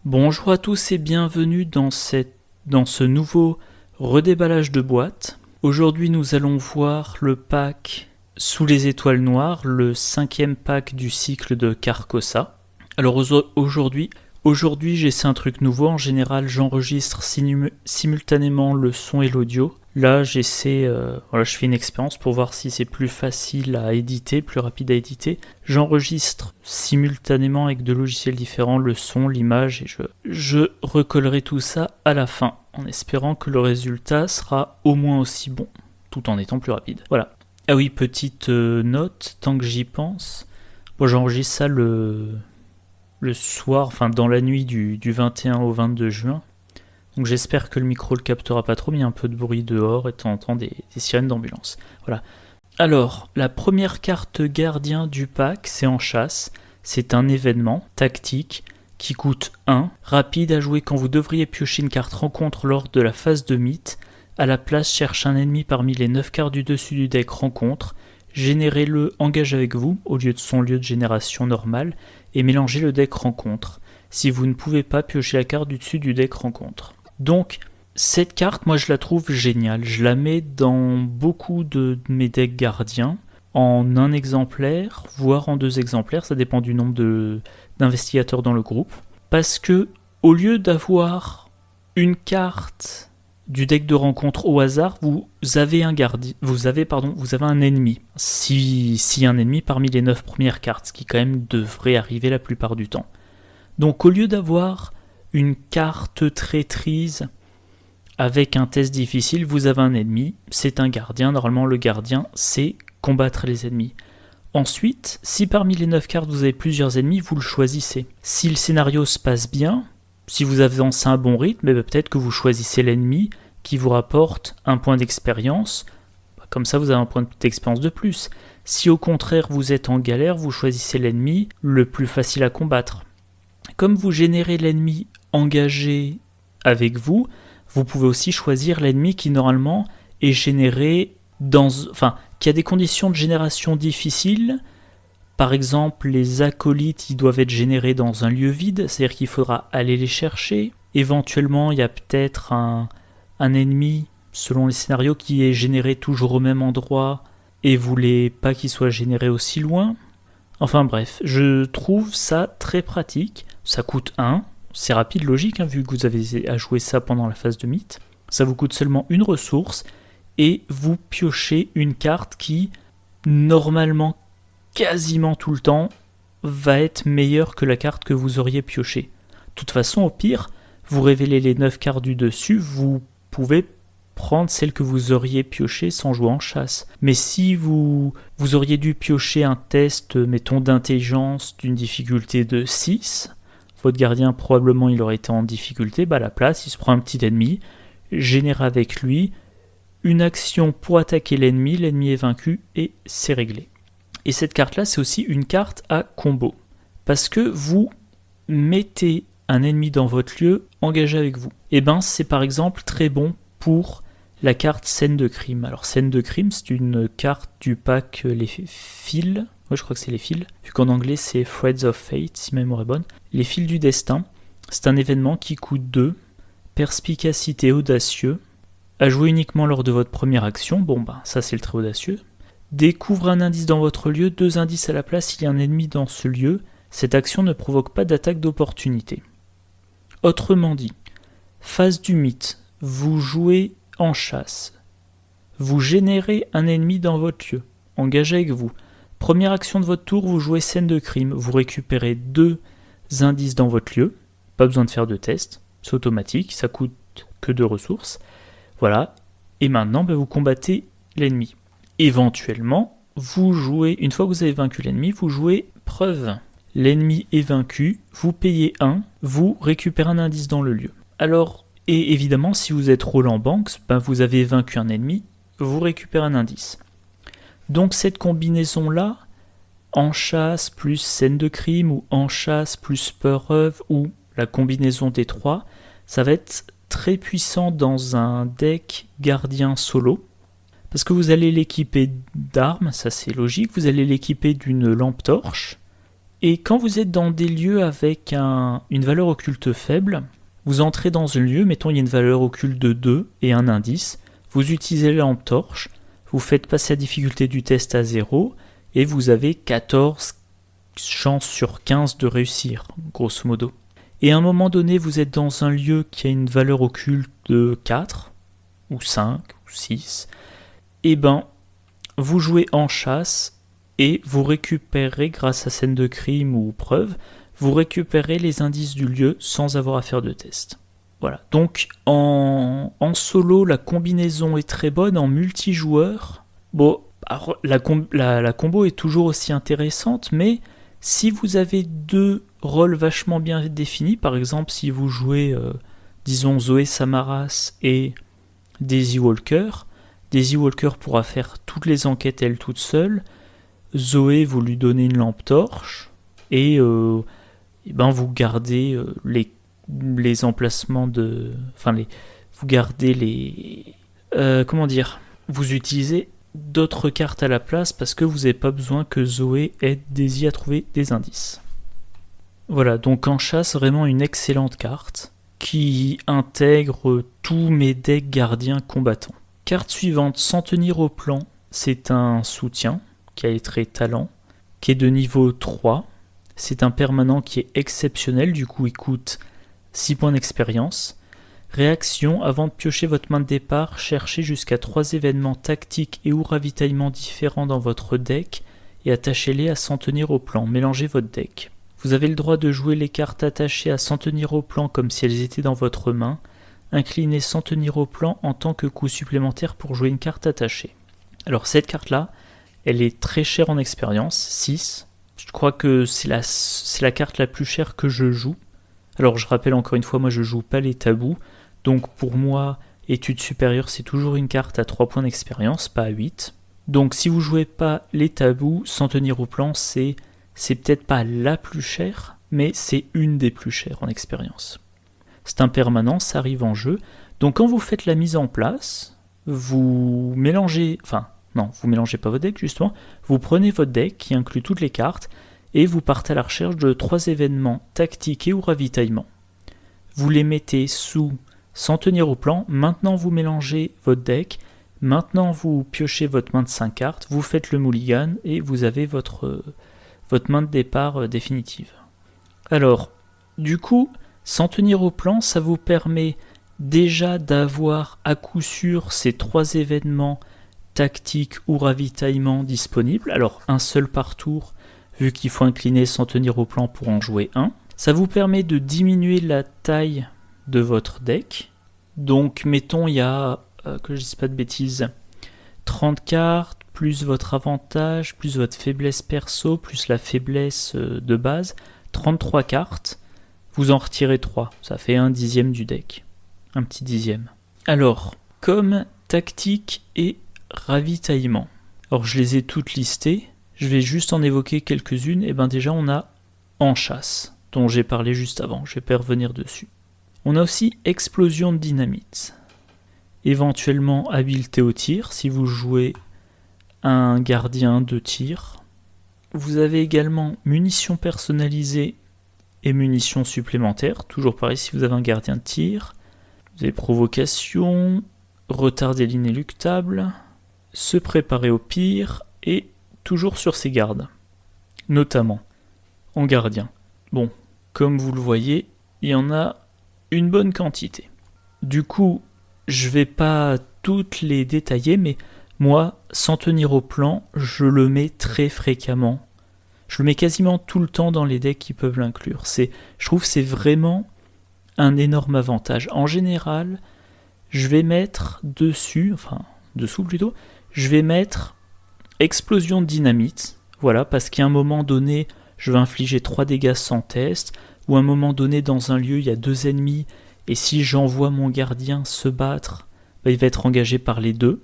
Bonjour à tous et bienvenue dans ce nouveau redéballage de boîtes. Aujourd'hui nous allons voir le pack Sous les étoiles noires, le 5e pack du cycle de Carcosa. Alors aujourd'hui j'essaie un truc nouveau. En général j'enregistre simultanément le son et l'audio. Là je fais une expérience pour voir si c'est plus facile à éditer, plus rapide à éditer. J'enregistre simultanément avec deux logiciels différents, le son, l'image, et je recollerai tout ça à la fin, en espérant que le résultat sera au moins aussi bon, tout en étant plus rapide. Voilà. Ah oui, petite note, tant que j'y pense, moi j'enregistre ça le soir, enfin dans la nuit du 21 au 22 juin. Donc j'espère que le micro le captera pas trop, mais il y a un peu de bruit dehors et de temps en temps des sirènes d'ambulance. Voilà. Alors, la première carte gardien du pack, c'est en chasse. C'est un événement tactique qui coûte 1, rapide à jouer quand vous devriez piocher une carte rencontre lors de la phase de mythe. À la place, cherche un ennemi parmi les 9 cartes du dessus du deck rencontre. Générez-le engage avec vous, au lieu de son lieu de génération normal, et mélangez le deck rencontre. Si vous ne pouvez pas, piocher la carte du dessus du deck rencontre. Donc, cette carte, moi je la trouve géniale. Je la mets dans beaucoup de mes decks gardiens, en un exemplaire, voire en 2 exemplaires, ça dépend du nombre d'investigateurs dans le groupe. Parce que, au lieu d'avoir une carte du deck de rencontre au hasard, vous avez un ennemi. Si un ennemi parmi les 9 premières cartes, ce qui quand même devrait arriver la plupart du temps. Donc au lieu d'avoir une carte traîtrise avec un test difficile, vous avez un ennemi, c'est un gardien. Normalement le gardien c'est combattre les ennemis. Ensuite, si parmi les 9 cartes vous avez plusieurs ennemis, vous le choisissez. Si le scénario se passe bien, si vous avancez un bon rythme, peut-être que vous choisissez l'ennemi qui vous rapporte un point d'expérience. Comme ça vous avez un point d'expérience de plus. Si au contraire vous êtes en galère, vous choisissez l'ennemi le plus facile à combattre. Comme vous générez l'ennemi engagé avec vous, vous pouvez aussi choisir l'ennemi qui normalement est généré qui a des conditions de génération difficiles. Par exemple, les acolytes, ils doivent être générés dans un lieu vide, c'est-à-dire qu'il faudra aller les chercher. Éventuellement, il y a peut-être un ennemi, selon les scénarios, qui est généré toujours au même endroit et vous voulez pas qu'il soit généré aussi loin. Enfin bref, je trouve ça très pratique. Ça coûte 1, c'est rapide, logique, vu que vous avez à jouer ça pendant la phase de mythe. Ça vous coûte seulement une ressource et vous piochez une carte qui, normalement, quasiment tout le temps, va être meilleure que la carte que vous auriez piochée. De toute façon, au pire, vous révélez les 9 cartes du dessus, vous pouvez prendre celle que vous auriez piochée sans jouer en chasse. Mais si vous auriez dû piocher un test, mettons, d'intelligence d'une difficulté de 6, votre gardien probablement il aurait été en difficulté, à la place il se prend un petit ennemi, génère avec lui une action pour attaquer l'ennemi est vaincu et c'est réglé. Et cette carte là c'est aussi une carte à combo, parce que vous mettez un ennemi dans votre lieu engagé avec vous. Et c'est par exemple très bon pour la carte scène de crime. Alors scène de crime c'est une carte du pack les fils. Ouais, je crois que c'est les fils, vu qu'en anglais c'est Threads of Fate, si ma mémoire est bonne. Les fils du destin, c'est un événement qui coûte 2, perspicacité audacieux, à jouer uniquement lors de votre première action, ça c'est le très audacieux. Découvre un indice dans votre lieu, 2 indices à la place, il y a un ennemi dans ce lieu, cette action ne provoque pas d'attaque d'opportunité. Autrement dit, phase du mythe, vous jouez en chasse, vous générez un ennemi dans votre lieu, engagé avec vous. Première action de votre tour, vous jouez scène de crime, vous récupérez 2 indices dans votre lieu, pas besoin de faire de test, c'est automatique, ça coûte que 2 ressources, voilà, et maintenant vous combattez l'ennemi. Éventuellement, vous jouez, une fois que vous avez vaincu l'ennemi, vous jouez preuve. L'ennemi est vaincu, vous payez 1, vous récupérez un indice dans le lieu. Alors, et évidemment, si vous êtes Roland Banks, vous avez vaincu un ennemi, vous récupérez un indice. Donc cette combinaison-là, en chasse plus scène de crime, ou en chasse plus preuve, ou la combinaison des 3, ça va être très puissant dans un deck gardien solo, parce que vous allez l'équiper d'armes, ça c'est logique, vous allez l'équiper d'une lampe torche, Et quand vous êtes dans des lieux avec une valeur occulte faible, vous entrez dans un lieu, mettons il y a une valeur occulte de 2 et un indice, vous utilisez la lampe torche, vous faites passer la difficulté du test à 0 et vous avez 14 chances sur 15 de réussir, grosso modo. Et à un moment donné, vous êtes dans un lieu qui a une valeur occulte de 4 ou 5 ou 6, et ben vous jouez en chasse et vous récupérez, grâce à scène de crime ou preuve, vous récupérez les indices du lieu sans avoir à faire de test. Voilà. Donc en solo, la combinaison est très bonne. En multijoueur, bon, alors, la combo est toujours aussi intéressante, mais si vous avez deux rôles vachement bien définis, par exemple si vous jouez, disons, Zoé Samaras et Daisy Walker pourra faire toutes les enquêtes elle toute seule. Zoé, vous lui donnez une lampe torche et ben vous gardez les emplacements de... Enfin, vous gardez les... comment dire ? Vous utilisez d'autres cartes à la place parce que vous n'avez pas besoin que Zoé aide Daisy à trouver des indices. Voilà, donc en chasse, vraiment une excellente carte qui intègre tous mes decks gardiens combattants. Carte suivante, S'en tenir au plan, c'est un soutien qui a les traits talent, qui est de niveau 3. C'est un permanent qui est exceptionnel, du coup il coûte 6 points d'expérience. Réaction, avant de piocher votre main de départ, cherchez jusqu'à 3 événements tactiques et ou ravitaillements différents dans votre deck et attachez-les à S'en tenir au plan. Mélangez votre deck. Vous avez le droit de jouer les cartes attachées à S'en tenir au plan comme si elles étaient dans votre main. Inclinez S'en tenir au plan en tant que coût supplémentaire pour jouer une carte attachée. Alors cette carte-là, elle est très chère en expérience, 6. Je crois que c'est la carte la plus chère que je joue. Alors je rappelle encore une fois, moi je joue pas les tabous. Donc pour moi, études supérieures, c'est toujours une carte à 3 points d'expérience, pas à 8. Donc si vous jouez pas les tabous, S'en tenir au plan, c'est peut-être pas la plus chère, mais c'est une des plus chères en expérience. C'est un permanent, ça arrive en jeu. Donc quand vous faites la mise en place, vous mélangez... Enfin, non, vous mélangez pas votre deck justement. Vous prenez votre deck qui inclut toutes les cartes et vous partez à la recherche de 3 événements tactiques et ou ravitaillement. Vous les mettez sous S'en tenir au plan. Maintenant vous mélangez votre deck. Maintenant vous piochez votre main de 5 cartes. Vous faites le mulligan et vous avez votre main de départ définitive. Alors, du coup, S'en tenir au plan, ça vous permet déjà d'avoir à coup sûr ces 3 événements tactiques ou ravitaillement disponibles. Alors, un seul par tour, vu qu'il faut incliner S'en tenir au plan pour en jouer un. Ça vous permet de diminuer la taille de votre deck. Donc, mettons, il y a, que je dise pas de bêtises, 30 cartes, plus votre avantage, plus votre faiblesse perso, plus la faiblesse de base, 33 cartes, vous en retirez 3, ça fait un dixième du deck, un petit dixième. Alors, comme tactique et ravitaillement, alors je les ai toutes listées, je vais juste en évoquer quelques-unes, et bien déjà on a En chasse, dont j'ai parlé juste avant, je vais pas revenir dessus. On a aussi Explosion de dynamite, éventuellement habileté au tir, si vous jouez un gardien de tir. Vous avez également munitions personnalisées et munitions supplémentaires, toujours pareil si vous avez un gardien de tir. Vous avez provocation, retarder l'inéluctable, se préparer au pire et toujours sur ses gardes, notamment en gardien. Bon, comme vous le voyez, il y en a une bonne quantité. Du coup, je vais pas toutes les détailler, mais moi, S'en tenir au plan, je le mets très fréquemment. Je le mets quasiment tout le temps dans les decks qui peuvent l'inclure. Je trouve que c'est vraiment un énorme avantage. En général, je vais mettre dessous plutôt, je vais mettre Explosion de dynamite. Voilà, parce qu'à un moment donné, je vais infliger 3 dégâts sans test, ou à un moment donné, dans un lieu, il y a 2 ennemis, et si j'envoie mon gardien se battre, il va être engagé par les 2.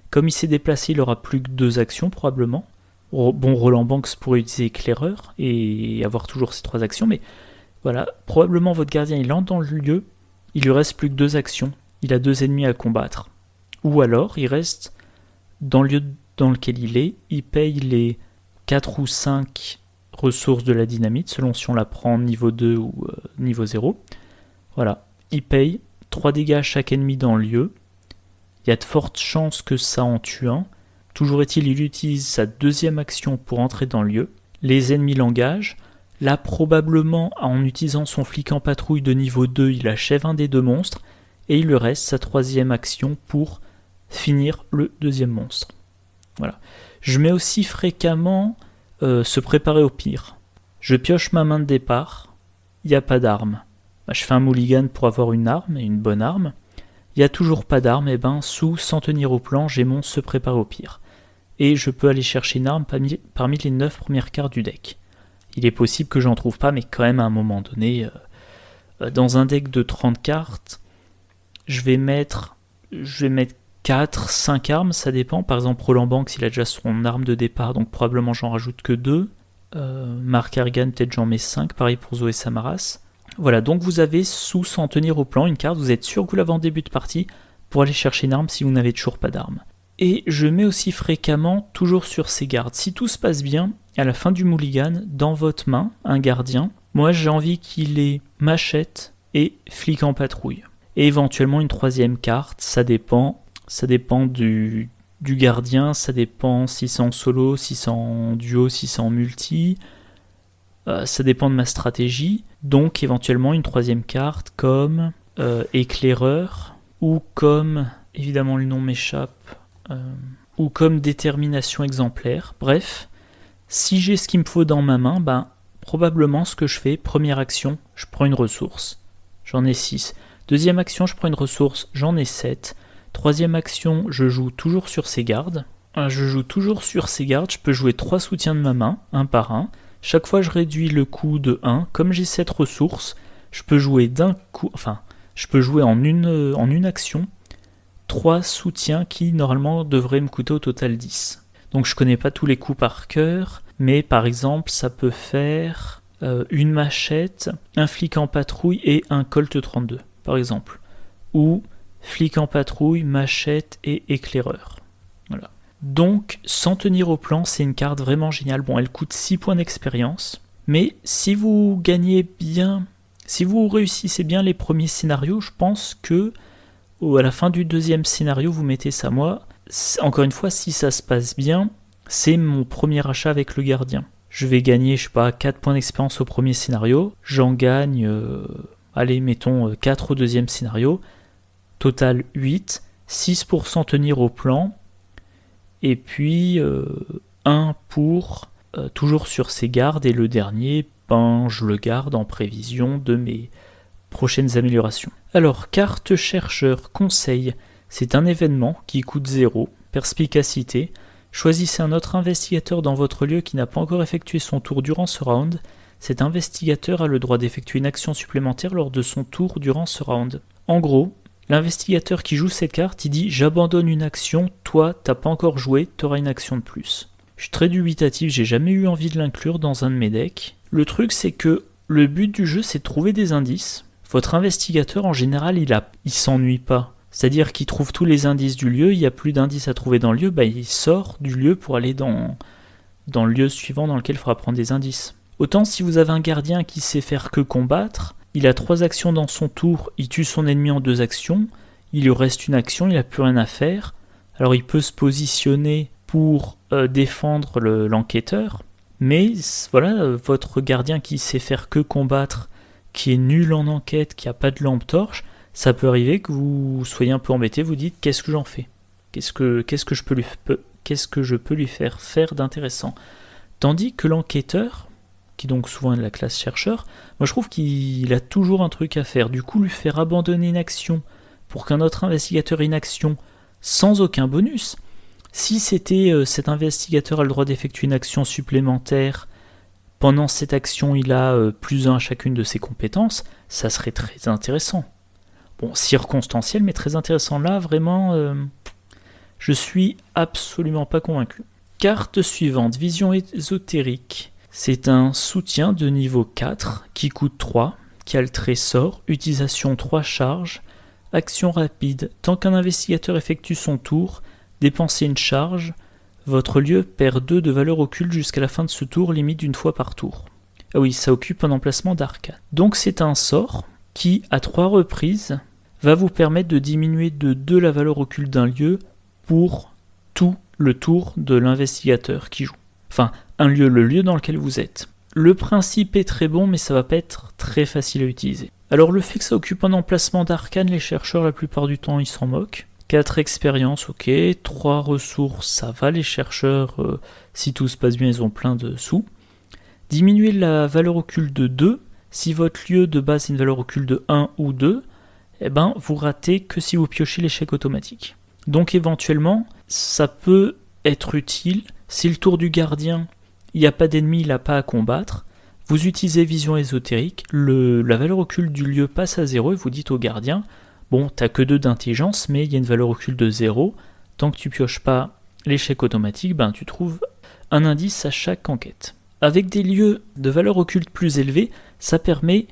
Comme il s'est déplacé, il aura plus que 2 actions probablement. Bon, Roland Banks pourrait utiliser éclaireur et avoir toujours ces 3 actions, mais voilà, probablement votre gardien il entre dans le lieu, il lui reste plus que 2 actions, il a 2 ennemis à combattre. Ou alors, il reste dans le lieu dans lequel il est, il paye les 4 ou 5 ressource de la dynamite, selon si on la prend niveau 2 ou niveau 0. Voilà, il paye 3 dégâts à chaque ennemi dans le lieu. Il y a de fortes chances que ça en tue un. Toujours est-il, il utilise sa deuxième action pour entrer dans le lieu. Les ennemis l'engagent. Là, probablement, en utilisant son flic en patrouille de niveau 2, il achève un des deux monstres. Et il lui reste sa troisième action pour finir le deuxième monstre. Voilà. Je mets aussi fréquemment se préparer au pire. Je pioche ma main de départ. Il n'y a pas d'arme. Je fais un mulligan pour avoir une arme, et une bonne arme. Il n'y a toujours pas d'arme, et sous sans tenir au plan, j'ai mon se préparer au pire. Et je peux aller chercher une arme parmi les 9 premières cartes du deck. Il est possible que j'en trouve pas, mais quand même à un moment donné, dans un deck de 30 cartes, je vais mettre 4, 5 armes, ça dépend. Par exemple, Roland Banks, il a déjà son arme de départ, donc probablement j'en rajoute que 2. Mark Harrigan, peut-être j'en mets 5, pareil pour Zoé Samaras. Voilà, donc vous avez sous sans tenir au plan une carte, vous êtes sûr que vous l'avez en début de partie pour aller chercher une arme si vous n'avez toujours pas d'arme. Et je mets aussi fréquemment toujours sur ses gardes. Si tout se passe bien, à la fin du mulligan, dans votre main, un gardien, moi j'ai envie qu'il ait machette et flic en patrouille. Et éventuellement une troisième carte, ça dépend du gardien, ça dépend si c'est en solo, si c'est en duo, si c'est en multi, ça dépend de ma stratégie. Donc éventuellement une troisième carte comme éclaireur, ou comme, évidemment le nom m'échappe, ou comme détermination exemplaire. Bref, si j'ai ce qu'il me faut dans ma main, probablement ce que je fais, première action, je prends une ressource, j'en ai 6. Deuxième action, je prends une ressource, j'en ai 7. Troisième action, je joue toujours sur ses gardes. Je peux jouer 3 soutiens de ma main, un par un. Chaque fois, je réduis le coût de 1. Comme j'ai 7 ressources, je peux jouer en une action 3 soutiens qui, normalement, devraient me coûter au total 10. Donc, je connais pas tous les coups par cœur, mais par exemple, ça peut faire une machette, un flic en patrouille et un Colt 32, par exemple. Ou flic en patrouille, machette et éclaireur. Voilà. Donc, sans tenir au plan, c'est une carte vraiment géniale. Bon, elle coûte 6 points d'expérience, mais si vous gagnez bien, si vous réussissez bien les premiers scénarios, je pense que à la fin du deuxième scénario, vous mettez ça. Moi, encore une fois, si ça se passe bien, c'est mon premier achat avec le gardien. Je vais gagner, 4 points d'expérience au premier scénario. J'en gagne, mettons 4 au deuxième scénario. Total 8, 6 pour s'en tenir au plan, et puis 1 pour toujours sur ses gardes, et le dernier, je le garde en prévision de mes prochaines améliorations. Alors, carte chercheur, conseil, c'est un événement qui coûte 0, perspicacité. Choisissez un autre investigateur dans votre lieu qui n'a pas encore effectué son tour durant ce round. Cet investigateur a le droit d'effectuer une action supplémentaire lors de son tour durant ce round. En gros, l'investigateur qui joue cette carte, il dit « J'abandonne une action, toi, t'as pas encore joué, t'auras une action de plus. » Je suis très dubitatif, j'ai jamais eu envie de l'inclure dans un de mes decks. Le truc, c'est que le but du jeu, c'est de trouver des indices. Votre investigateur, en général, il s'ennuie pas. C'est-à-dire qu'il trouve tous les indices du lieu, il n'y a plus d'indices à trouver dans le lieu, il sort du lieu pour aller dans le lieu suivant dans lequel il faudra prendre des indices. Autant si vous avez un gardien qui sait faire que combattre, il a 3 actions dans son tour, il tue son ennemi en 2 actions, il lui reste une action, il n'a plus rien à faire. Alors il peut se positionner pour défendre l'enquêteur, mais voilà, votre gardien qui sait faire que combattre, qui est nul en enquête, qui n'a pas de lampe torche, ça peut arriver que vous soyez un peu embêté, vous dites qu'est-ce que j'en fais ? Qu'est-ce que je peux lui faire d'intéressant ? Tandis que l'enquêteur, qui donc souvent est de la classe chercheur, moi je trouve qu'il a toujours un truc à faire. Du coup, lui faire abandonner une action pour qu'un autre investigateur ait une action sans aucun bonus. Si cet investigateur a le droit d'effectuer une action supplémentaire, pendant cette action il a +1 à chacune de ses compétences, ça serait très intéressant. Bon, circonstanciel, mais très intéressant. Là, vraiment, je suis absolument pas convaincu. Carte suivante, vision ésotérique. C'est un soutien de niveau 4 qui coûte 3, qui a le trésor, utilisation 3 charges, action rapide. Tant qu'un investigateur effectue son tour, dépensez une charge, votre lieu perd 2 de valeur occulte jusqu'à la fin de ce tour, limite d'une fois par tour. Ah oui, ça occupe un emplacement d'arcane. Donc c'est un sort qui, à 3 reprises, va vous permettre de diminuer de 2 la valeur occulte d'un lieu pour tout le tour de l'investigateur qui joue. Enfin, un lieu, le lieu dans lequel vous êtes. Le principe est très bon, mais ça va pas être très facile à utiliser. Alors le fait que ça occupe un emplacement d'arcane, les chercheurs la plupart du temps ils s'en moquent. 4 expériences, ok, 3 ressources, ça va, les chercheurs, si tout se passe bien, ils ont plein de sous. Diminuer la valeur occulte de 2, si votre lieu de base est une valeur occulte de 1 ou 2, eh ben, vous ratez que si vous piochez l'échec automatique. Donc éventuellement, ça peut être utile, si le tour du gardien, il n'y a pas d'ennemi, il n'a pas à combattre, vous utilisez vision ésotérique, la valeur occulte du lieu passe à 0 et vous dites au gardien, bon, t'as que 2 d'intelligence, mais il y a une valeur occulte de 0, tant que tu pioches pas l'échec automatique, ben, tu trouves un indice à chaque enquête. Avec des lieux de valeur occulte plus élevée, ça permet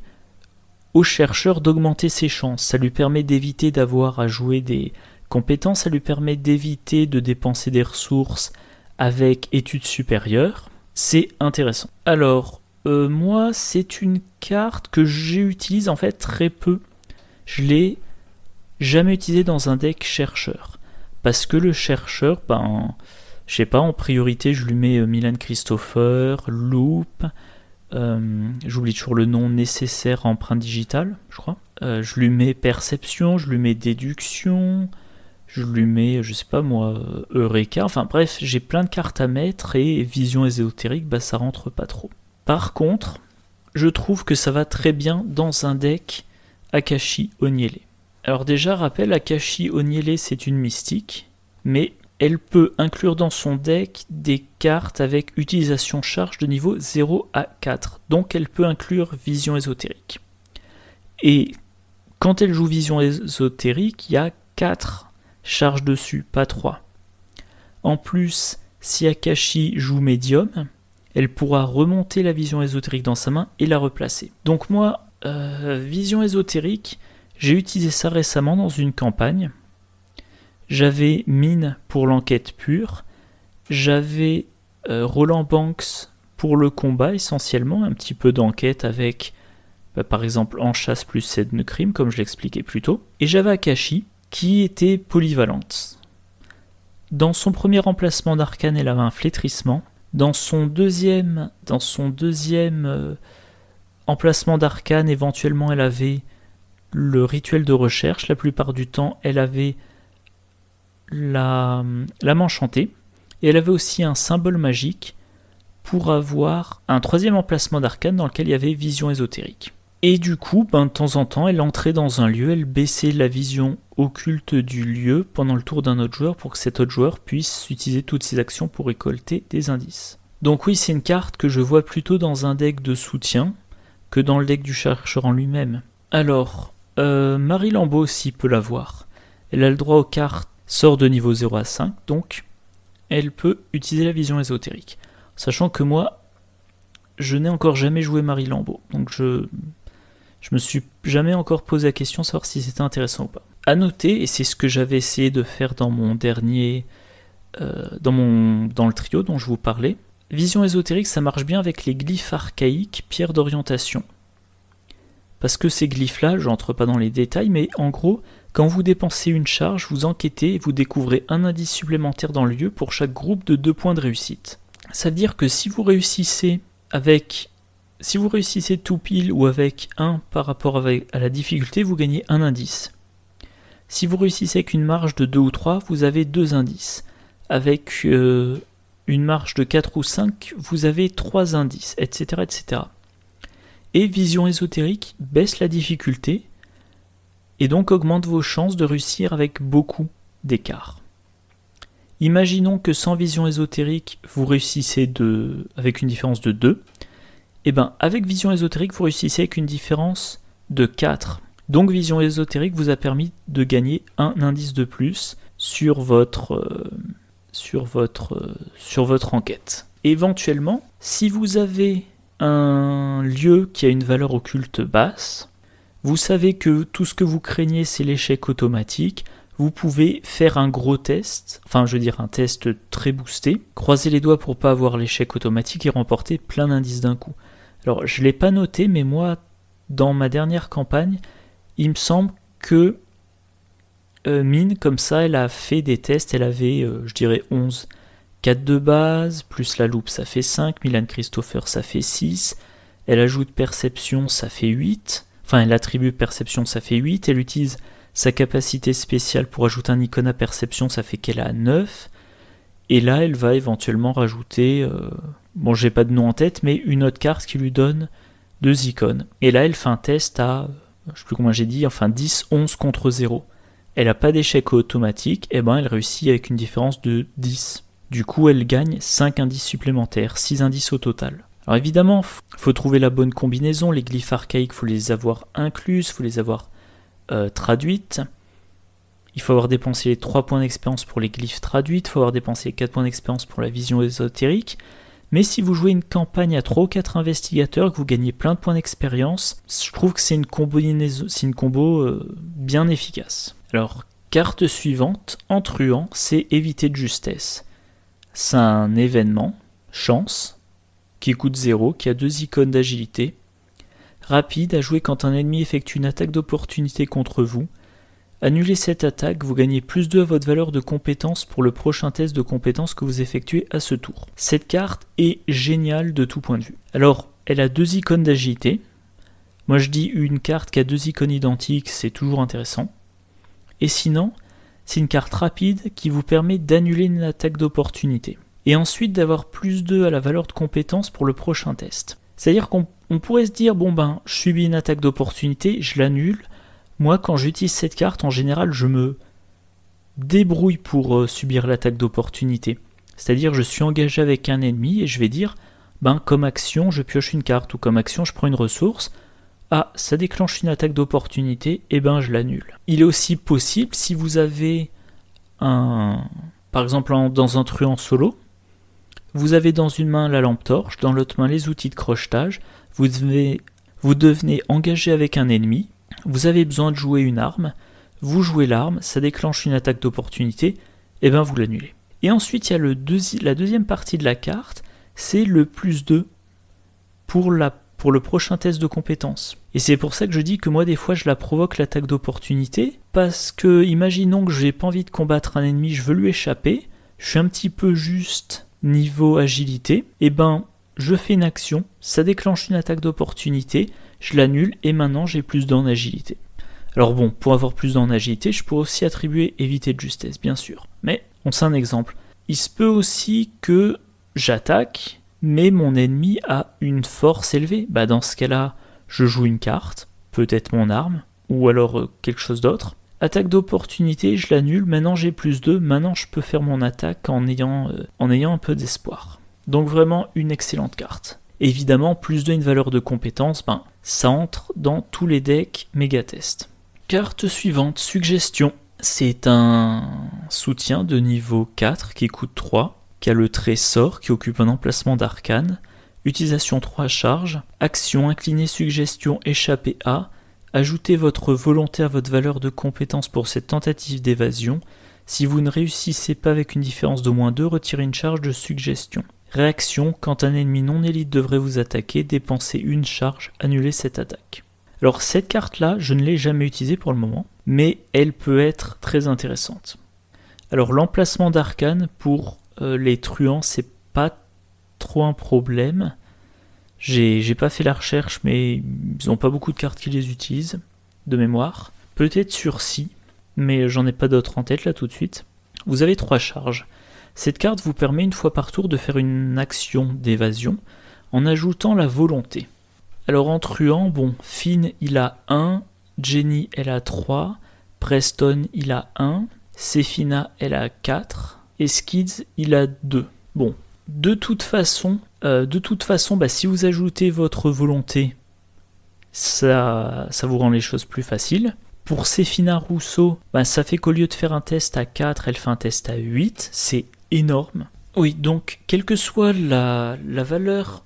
au chercheur d'augmenter ses chances, ça lui permet d'éviter d'avoir à jouer des compétences, ça lui permet d'éviter de dépenser des ressources avec études supérieures, c'est intéressant. Alors, moi, c'est une carte que j'utilise en fait très peu. Je l'ai jamais utilisée dans un deck chercheur. Parce que le chercheur, je sais pas, en priorité, je lui mets Milan Christopher, Loop, j'oublie toujours le nom, nécessaire empreinte digitale, je crois. Je lui mets perception, je lui mets déduction, je lui mets, je sais pas moi, Eureka, enfin bref, j'ai plein de cartes à mettre et vision ésotérique, ça rentre pas trop. Par contre, je trouve que ça va très bien dans un deck Akashi Onyele. Alors déjà, rappel, Akashi Onyele c'est une mystique, mais elle peut inclure dans son deck des cartes avec utilisation charge de niveau 0 à 4, donc elle peut inclure vision ésotérique. Et quand elle joue vision ésotérique, il y a 4 charges dessus, pas 3. En plus, si Akashi joue médium, elle pourra remonter la vision ésotérique dans sa main et la replacer. Donc moi, vision ésotérique, j'ai utilisé ça récemment dans une campagne. J'avais Mine pour l'enquête pure, j'avais Roland Banks pour le combat essentiellement, un petit peu d'enquête avec par exemple en chasse plus scène de crime comme je l'expliquais plus tôt, et j'avais Akashi qui était polyvalente. Dans son premier emplacement d'arcane, elle avait un flétrissement. Dans son deuxième emplacement d'arcane, éventuellement, elle avait le rituel de recherche. La plupart du temps, elle avait la main enchantée. Et elle avait aussi un symbole magique pour avoir un troisième emplacement d'arcane dans lequel il y avait vision ésotérique. Et du coup, de temps en temps, elle entrait dans un lieu, elle baissait la vision occulte du lieu pendant le tour d'un autre joueur pour que cet autre joueur puisse utiliser toutes ses actions pour récolter des indices. Donc oui, c'est une carte que je vois plutôt dans un deck de soutien que dans le deck du chercheur en lui-même. Alors, Marie Lambeau aussi peut l'avoir. Elle a le droit aux cartes sort de niveau 0 à 5, donc elle peut utiliser la vision ésotérique. Sachant que moi, je n'ai encore jamais joué Marie Lambeau, donc je me suis jamais encore posé la question de savoir si c'était intéressant ou pas. À noter, et c'est ce que j'avais essayé de faire dans mon dernier, dans le trio dont je vous parlais, vision ésotérique, ça marche bien avec les glyphes archaïques, pierres d'orientation. Parce que ces glyphes-là, je n'entre pas dans les détails, mais en gros, quand vous dépensez une charge, vous enquêtez et vous découvrez un indice supplémentaire dans le lieu pour chaque groupe de 2 points de réussite. Ça veut dire que si vous réussissez tout pile ou avec 1 par rapport à la difficulté, vous gagnez un indice. Si vous réussissez avec une marge de 2 ou 3, vous avez 2 indices. Avec une marge de 4 ou 5, vous avez 3 indices, etc., etc. Et vision ésotérique baisse la difficulté et donc augmente vos chances de réussir avec beaucoup d'écart. Imaginons que sans vision ésotérique, vous réussissez avec une différence de 2. Et avec vision ésotérique, vous réussissez avec une différence de 4. Donc vision ésotérique vous a permis de gagner un indice de plus sur votre enquête. Éventuellement, si vous avez un lieu qui a une valeur occulte basse, vous savez que tout ce que vous craignez c'est l'échec automatique, vous pouvez faire un gros test, enfin je veux dire un test très boosté, croiser les doigts pour pas avoir l'échec automatique et remporter plein d'indices d'un coup. Alors je l'ai pas noté, mais moi, dans ma dernière campagne, il me semble que Mine, comme ça, elle a fait des tests, elle avait, je dirais, 11. 4 de base, plus la loupe, ça fait 5, Milan Christopher, ça fait 6, elle ajoute perception, ça fait 8, enfin elle attribue perception, ça fait 8, elle utilise sa capacité spéciale pour ajouter un icône à perception, ça fait qu'elle a 9, et là elle va éventuellement rajouter, bon j'ai pas de nom en tête, mais une autre carte qui lui donne 2 icônes. Et là elle fait un test à, je sais plus combien j'ai dit, enfin 10, 11 contre 0. Elle n'a pas d'échec automatique, et ben elle réussit avec une différence de 10. Du coup, elle gagne 5 indices supplémentaires, 6 indices au total. Alors évidemment, il faut trouver la bonne combinaison, les glyphes archaïques, il faut les avoir incluses, il faut les avoir traduites. Il faut avoir dépensé les 3 points d'expérience pour les glyphes traduites, il faut avoir dépensé les 4 points d'expérience pour la vision ésotérique. Mais si vous jouez une campagne à 3 ou 4 investigateurs, que vous gagnez plein de points d'expérience, je trouve que c'est une combo bien efficace. Alors, carte suivante, en truand, c'est éviter de justesse. C'est un événement, chance, qui coûte 0, qui a 2 icônes d'agilité. Rapide, à jouer quand un ennemi effectue une attaque d'opportunité contre vous. Annulez cette attaque, vous gagnez plus 2 à votre valeur de compétence pour le prochain test de compétence que vous effectuez à ce tour. Cette carte est géniale de tout point de vue. Alors, elle a 2 icônes d'agilité. Moi je dis une carte qui a 2 icônes identiques, c'est toujours intéressant. Et sinon, c'est une carte rapide qui vous permet d'annuler une attaque d'opportunité. Et ensuite d'avoir plus 2 à la valeur de compétence pour le prochain test. C'est-à-dire qu'on pourrait se dire, bon ben, je subis une attaque d'opportunité, je l'annule. Moi, quand j'utilise cette carte, en général, je me débrouille pour subir l'attaque d'opportunité. C'est-à-dire, je suis engagé avec un ennemi et je vais dire, ben, comme action, je pioche une carte, ou comme action, je prends une ressource. Ah, ça déclenche une attaque d'opportunité, et ben je l'annule. Il est aussi possible, si vous avez par exemple dans un truand solo, vous avez dans une main la lampe torche, dans l'autre main les outils de crochetage, vous devenez engagé avec un ennemi, vous avez besoin de jouer une arme, vous jouez l'arme, ça déclenche une attaque d'opportunité, et ben vous l'annulez. Et ensuite il y a la deuxième partie de la carte, c'est le plus 2 pour le prochain test de compétence. Et c'est pour ça que je dis que moi des fois je la provoque l'attaque d'opportunité, parce que imaginons que j'ai pas envie de combattre un ennemi, je veux lui échapper, je suis un petit peu juste niveau agilité, et ben je fais une action, ça déclenche une attaque d'opportunité, je l'annule et maintenant j'ai plus d'en agilité. Alors bon, pour avoir plus d'en agilité, je pourrais aussi attribuer éviter de justesse, bien sûr. Mais on sait un exemple. Il se peut aussi que j'attaque, mais mon ennemi a une force élevée. Bah dans ce cas-là, je joue une carte, peut-être mon arme, ou alors quelque chose d'autre. Attaque d'opportunité, je l'annule, maintenant j'ai plus 2, maintenant je peux faire mon attaque en ayant un peu d'espoir. Donc vraiment une excellente carte. Évidemment, plus 2 une valeur de compétence, ça entre dans tous les decks méga-test. Carte suivante, suggestion. C'est un soutien de niveau 4 qui coûte 3. Qui a le trait sort qui occupe un emplacement d'arcane, utilisation 3 charges, action inclinée suggestion échappée A, ajoutez votre volonté à votre valeur de compétence pour cette tentative d'évasion, si vous ne réussissez pas avec une différence d'au moins 2, retirez une charge de suggestion. Réaction, quand un ennemi non élite devrait vous attaquer, dépensez une charge, annulez cette attaque. Alors cette carte là, je ne l'ai jamais utilisée pour le moment, mais elle peut être très intéressante. Alors l'emplacement d'arcane pour les truands, c'est pas trop un problème. J'ai pas fait la recherche, mais ils ont pas beaucoup de cartes qui les utilisent, de mémoire. Peut-être Sursis, mais j'en ai pas d'autres en tête là tout de suite. Vous avez 3 charges. Cette carte vous permet une fois par tour de faire une action d'évasion en ajoutant la volonté. Alors en truand, bon, Finn il a 1, Jenny elle a 3, Preston il a 1, Sefina elle a 4, et Skids, il a 2. Bon, de toute façon, si vous ajoutez votre volonté, ça vous rend les choses plus faciles. Pour Sefina Rousseau, ça fait qu'au lieu de faire un test à 4, elle fait un test à 8. C'est énorme. Oui, donc, quelle que soit la valeur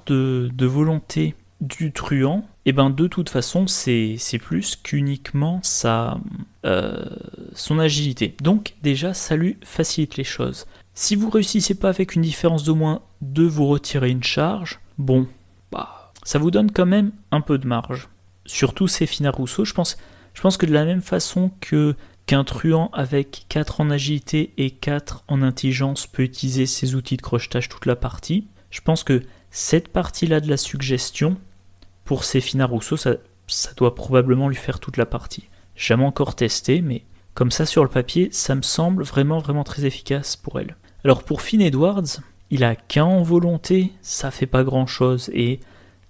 de volonté du truand, et ben de toute façon c'est plus qu'uniquement son agilité. Donc déjà ça lui facilite les choses. Si vous réussissez pas avec une différence d'au moins 2, vous retirez une charge, bon, ça vous donne quand même un peu de marge. Surtout Sefina Rousseau, je pense que de la même façon qu'un truand avec 4 en agilité et 4 en intelligence peut utiliser ses outils de crochetage toute la partie, je pense que cette partie-là de la suggestion, pour Sefina Rousseau, ça doit probablement lui faire toute la partie. J'ai jamais encore testé, mais comme ça sur le papier, ça me semble vraiment très efficace pour elle. Alors pour Finn Edwards, il a qu'un en volonté, ça fait pas grand-chose, et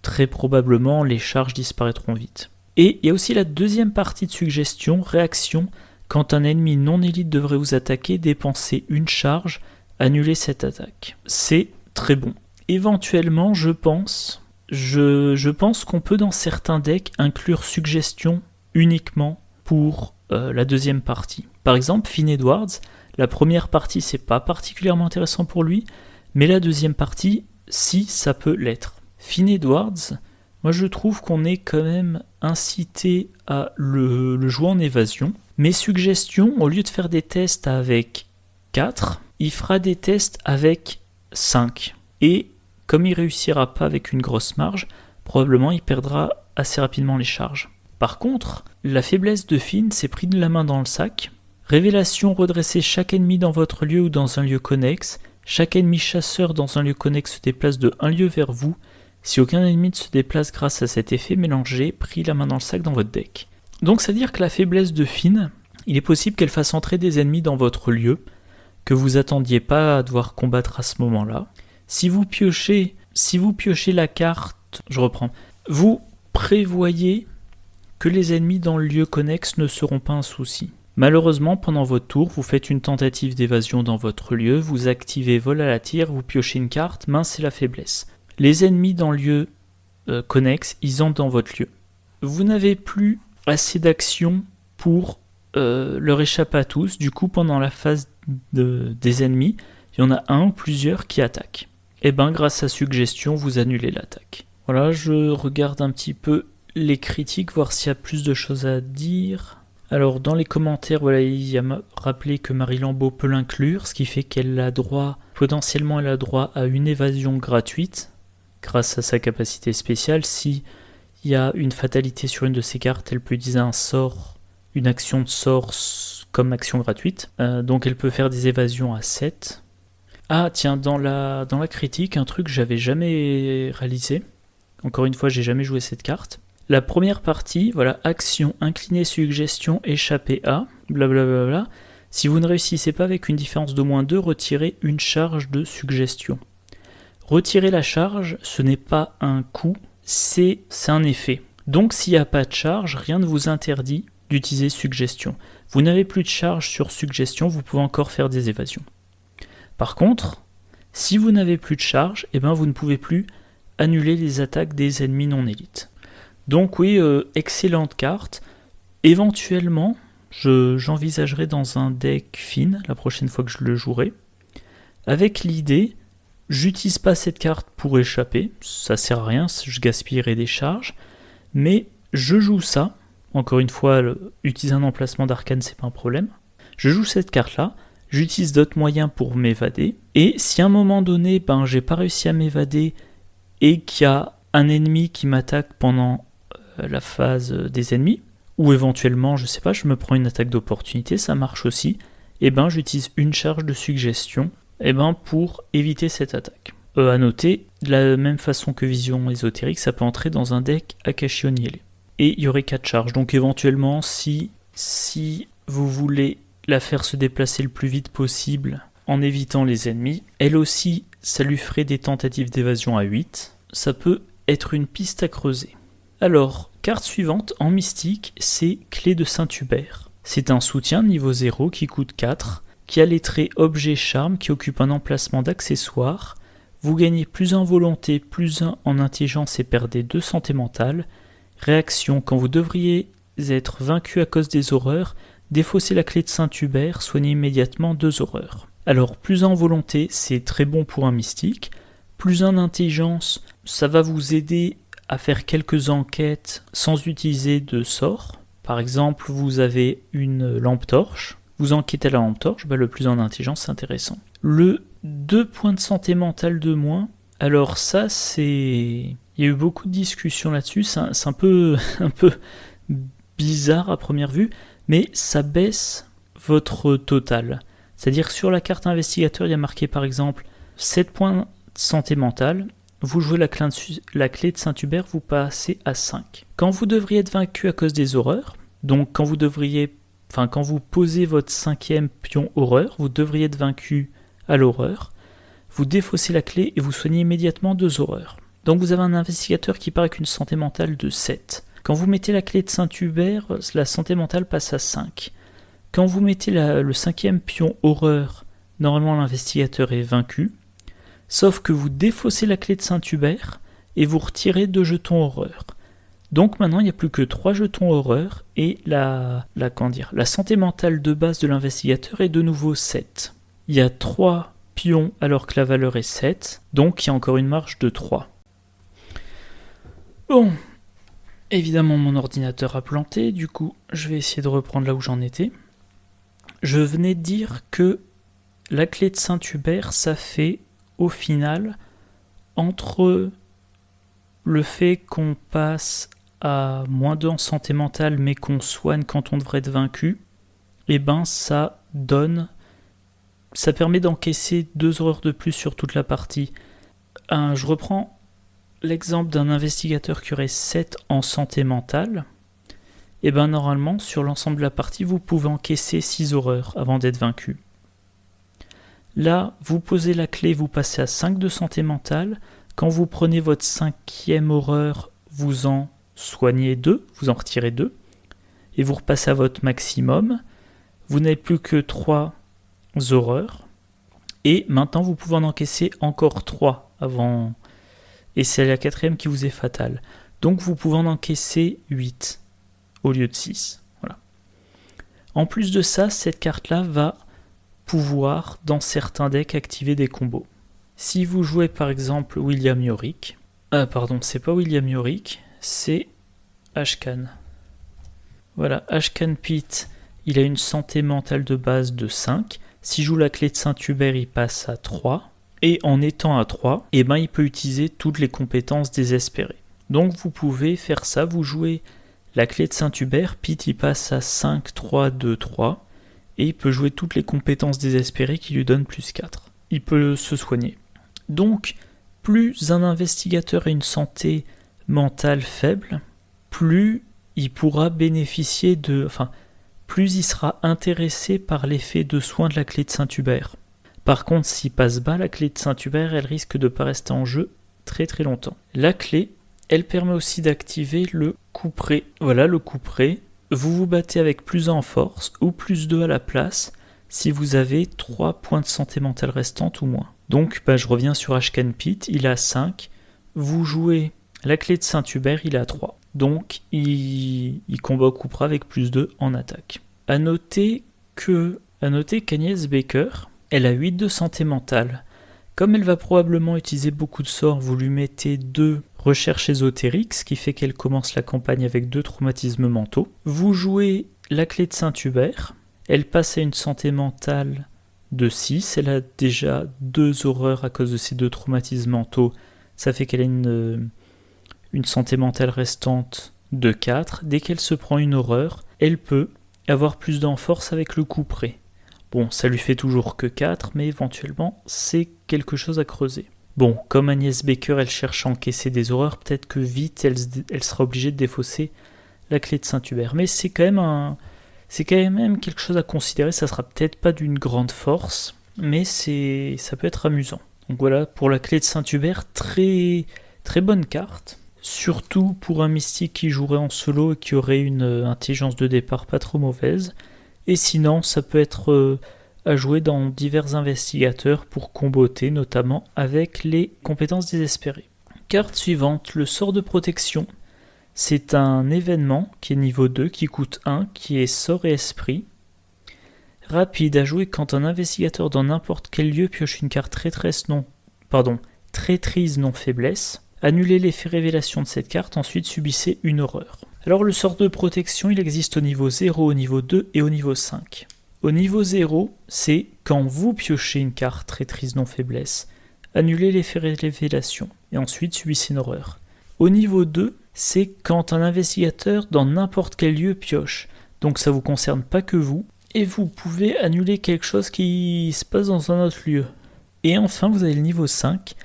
très probablement les charges disparaîtront vite. Et il y a aussi la deuxième partie de suggestion, réaction. Quand un ennemi non élite devrait vous attaquer, dépensez une charge, annulez cette attaque. C'est très bon. Éventuellement, je pense qu'on peut dans certains decks inclure suggestion uniquement pour la deuxième partie. Par exemple, Finn Edwards, la première partie c'est pas particulièrement intéressant pour lui, mais la deuxième partie, si, ça peut l'être. Finn Edwards, moi je trouve qu'on est quand même incité à le jouer en évasion. Mes suggestions, au lieu de faire des tests avec 4, il fera des tests avec 5. Et comme il réussira pas avec une grosse marge, probablement il perdra assez rapidement les charges. Par contre, la faiblesse de Finn, c'est pris de la main dans le sac. Révélation, redresser chaque ennemi dans votre lieu ou dans un lieu connexe. Chaque ennemi chasseur dans un lieu connexe se déplace de un lieu vers vous. Si aucun ennemi ne se déplace grâce à cet effet mélangé, pris la main dans le sac dans votre deck. Donc c'est-à-dire que la faiblesse de Finn, il est possible qu'elle fasse entrer des ennemis dans votre lieu, que vous attendiez pas à devoir combattre à ce moment-là. Si vous piochez la carte, je reprends, vous prévoyez que les ennemis dans le lieu connexe ne seront pas un souci. Malheureusement, pendant votre tour, vous faites une tentative d'évasion dans votre lieu, vous activez vol à la tire, vous piochez une carte, mince, c'est la faiblesse. Les ennemis dans le lieu connexe, ils entrent dans votre lieu. Vous n'avez plus assez d'action pour leur échapper à tous, du coup pendant la phase des ennemis, il y en a un ou plusieurs qui attaquent. Et bien grâce à suggestion, vous annulez l'attaque. Voilà, je regarde un petit peu les critiques, voir s'il y a plus de choses à dire. Alors dans les commentaires, voilà, il y a rappelé que Marie Lambeau peut l'inclure, ce qui fait qu'elle a droit, potentiellement elle a droit à une évasion gratuite, grâce à sa capacité spéciale. Si il y a une fatalité sur une de ses cartes, elle peut utiliser un sort, une action de sort comme action gratuite. Donc elle peut faire des évasions à 7. Ah tiens, dans la critique, un truc que j'avais jamais réalisé. Encore une fois, j'ai jamais joué cette carte. La première partie, voilà, action, incliner, suggestion, échapper à, blablabla. Si vous ne réussissez pas avec une différence d'au moins 2, retirez une charge de suggestion. Retirer la charge, ce n'est pas un coup, c'est un effet. Donc s'il n'y a pas de charge, rien ne vous interdit d'utiliser suggestion. Vous n'avez plus de charge sur suggestion, vous pouvez encore faire des évasions. Par contre, si vous n'avez plus de charge, eh ben vous ne pouvez plus annuler les attaques des ennemis non élites. Donc oui, excellente carte. Éventuellement, j'envisagerai dans un deck Finn, la prochaine fois que je le jouerai, avec l'idée, j'utilise pas cette carte pour échapper, ça sert à rien, je gaspillerai des charges, mais je joue ça, encore une fois, utiliser un emplacement d'arcane, c'est pas un problème, je joue cette carte-là, j'utilise d'autres moyens pour m'évader, et si à un moment donné, j'ai pas réussi à m'évader, et qu'il y a un ennemi qui m'attaque pendant la phase des ennemis, ou éventuellement, je sais pas, je me prends une attaque d'opportunité, ça marche aussi, et j'utilise une charge de suggestion pour éviter cette attaque. À noter, de la même façon que Vision Ésotérique, ça peut entrer dans un deck Akashi Oniele. Et il y aurait 4 charges, donc éventuellement, si vous voulez la faire se déplacer le plus vite possible en évitant les ennemis, elle aussi, ça lui ferait des tentatives d'évasion à 8, ça peut être une piste à creuser. Alors, carte suivante, en mystique, c'est Clé de Saint-Hubert. C'est un soutien niveau 0 qui coûte 4, qui a les traits objet charme, qui occupe un emplacement d'accessoire. Vous gagnez plus 1 volonté, plus 1 en intelligence et perdez 2 santé mentale. Réaction, quand vous devriez être vaincu à cause des horreurs, défaussez la clé de Saint-Hubert, soignez immédiatement 2 horreurs. Alors, plus 1 en volonté, c'est très bon pour un mystique. Plus 1 en intelligence, ça va vous aider à faire quelques enquêtes sans utiliser de sort. Par exemple, vous avez une lampe torche, vous enquêtez la lampe torche, le plus en intelligence, c'est intéressant. Le 2 points de santé mentale de moins, alors ça c'est... Il y a eu beaucoup de discussions là-dessus, c'est un peu bizarre à première vue, mais ça baisse votre total. C'est-à-dire que sur la carte investigateur, il y a marqué par exemple 7 points de santé mentale, vous jouez la clé de Saint-Hubert, vous passez à 5. Quand vous devriez être vaincu à cause des horreurs, donc quand vous posez votre 5e pion horreur, vous devriez être vaincu à l'horreur, vous défaussez la clé et vous soignez immédiatement 2 horreurs. Donc vous avez un investigateur qui part avec une santé mentale de 7. Quand vous mettez la clé de Saint-Hubert, la santé mentale passe à 5. Quand vous mettez le 5e pion horreur, normalement l'investigateur est vaincu, sauf que vous défaussez la clé de Saint-Hubert et vous retirez 2 jetons horreur. Donc maintenant il n'y a plus que 3 jetons horreur et la santé mentale de base de l'investigateur est de nouveau 7. Il y a 3 pions alors que la valeur est 7, donc il y a encore une marge de 3. Bon, évidemment mon ordinateur a planté, du coup je vais essayer de reprendre là où j'en étais. Je venais de dire que la clé de Saint-Hubert, ça fait au final, entre le fait qu'on passe à moins 2 en santé mentale mais qu'on soigne quand on devrait être vaincu, ça permet d'encaisser 2 horreurs de plus sur toute la partie. Je reprends l'exemple d'un investigateur qui aurait 7 en santé mentale. Normalement, sur l'ensemble de la partie, vous pouvez encaisser 6 horreurs avant d'être vaincu. Là, vous posez la clé, vous passez à 5 de santé mentale. Quand vous prenez votre 5e horreur, vous en soignez 2, vous en retirez 2. Et vous repassez à votre maximum. Vous n'avez plus que 3 horreurs. Et maintenant, vous pouvez en encaisser encore 3 avant. Et c'est la 4e qui vous est fatale. Donc, vous pouvez en encaisser 8 au lieu de 6. Voilà. En plus de ça, cette carte-là va pouvoir, dans certains decks, activer des combos. Si vous jouez par exemple William Yorick, c'est pas William Yorick, c'est Ashcan. Voilà, Ashcan Pete, il a une santé mentale de base de 5. S'il joue la clé de Saint-Hubert, il passe à 3. Et en étant à 3, il peut utiliser toutes les compétences désespérées. Donc vous pouvez faire ça, vous jouez la clé de Saint-Hubert, Pete il passe à 5, 3, 2, 3. Et il peut jouer toutes les compétences désespérées qui lui donnent plus 4. Il peut se soigner. Donc, plus un investigateur a une santé mentale faible, plus il pourra bénéficier plus il sera intéressé par l'effet de soin de la clé de Saint-Hubert. Par contre, s'il passe bas la clé de Saint-Hubert, elle risque de ne pas rester en jeu très très longtemps. La clé, elle permet aussi d'activer le couperet. Voilà, le couperet. Vous vous battez avec plus 1 en force ou plus 2 à la place si vous avez 3 points de santé mentale restantes ou moins. Donc je reviens sur Ashcan Pete, il a 5. Vous jouez la clé de Saint-Hubert, il a 3. Donc il combat au couperet avec plus 2 en attaque. A noter qu'Agnès Baker, elle a 8 de santé mentale. Comme elle va probablement utiliser beaucoup de sorts, vous lui mettez 2 recherches ésotériques, ce qui fait qu'elle commence la campagne avec 2 traumatismes mentaux. Vous jouez la clé de Saint-Hubert, elle passe à une santé mentale de 6, elle a déjà 2 horreurs à cause de ces 2 traumatismes mentaux, ça fait qu'elle a une santé mentale restante de 4. Dès qu'elle se prend une horreur, elle peut avoir plus d'en force avec le couperet. Bon, ça lui fait toujours que 4, mais éventuellement, c'est quelque chose à creuser. Bon, comme Agnès Baker, elle cherche à encaisser des horreurs, peut-être que vite, elle sera obligée de défausser la clé de Saint-Hubert. Mais c'est quand même quelque chose à considérer, ça sera peut-être pas d'une grande force, mais ça peut être amusant. Donc voilà, pour la clé de Saint-Hubert, très, très bonne carte. Surtout pour un mystique qui jouerait en solo et qui aurait une intelligence de départ pas trop mauvaise. Et sinon, ça peut être à jouer dans divers investigateurs pour comboter, notamment avec les compétences désespérées. Carte suivante, le sort de protection. C'est un événement qui est niveau 2, qui coûte 1, qui est sort et esprit. Rapide à jouer quand un investigateur dans n'importe quel lieu pioche une carte traîtrise non faiblesse. Annulez l'effet révélation de cette carte, ensuite subissez une horreur. Alors le sort de protection, il existe au niveau 0, au niveau 2 et au niveau 5. Au niveau 0, c'est quand vous piochez une carte traîtrise non faiblesse, annulez l'effet révélation, et ensuite subissez une horreur. Au niveau 2, c'est quand un investigateur dans n'importe quel lieu pioche, donc ça ne vous concerne pas que vous, et vous pouvez annuler quelque chose qui se passe dans un autre lieu. Et enfin, vous avez le niveau 5,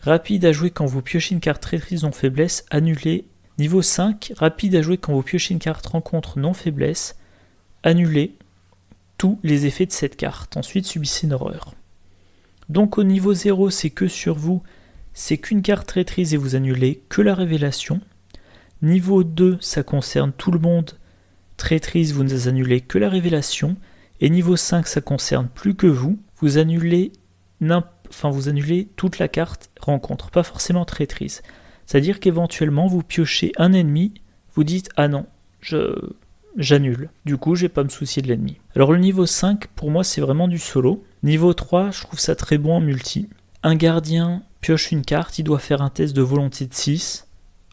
rapide à jouer quand vous piochez une carte traîtrise non faiblesse, annulez. Niveau 5, rapide à jouer quand vous piochez une carte rencontre non faiblesse, annulez tous les effets de cette carte, ensuite subissez une horreur. Donc au niveau 0, c'est que sur vous, c'est qu'une carte traîtrise et vous annulez que la révélation. Niveau 2, ça concerne tout le monde, traîtrise, vous ne annulez que la révélation. Et niveau 5, ça concerne plus que vous, vous annulez toute la carte rencontre, pas forcément traîtrise. C'est-à-dire qu'éventuellement, vous piochez un ennemi, vous dites « Ah non, j'annule. Du coup, je vais pas me soucier de l'ennemi. » Alors le niveau 5, pour moi, c'est vraiment du solo. Niveau 3, je trouve ça très bon en multi. Un gardien pioche une carte, il doit faire un test de volonté de 6,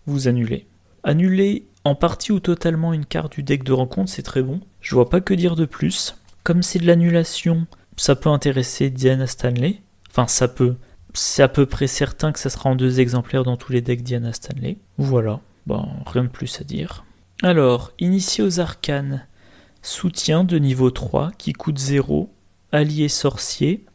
vous annulez. Annuler en partie ou totalement une carte du deck de rencontre, c'est très bon. Je vois pas que dire de plus. Comme c'est de l'annulation, ça peut intéresser Diana Stanley. Enfin, ça peut. C'est à peu près certain que ça sera en 2 exemplaires dans tous les decks Diana Stanley. Voilà, rien de plus à dire. Alors, initié aux arcanes, soutien de niveau 3 qui coûte 0, allié sorcier,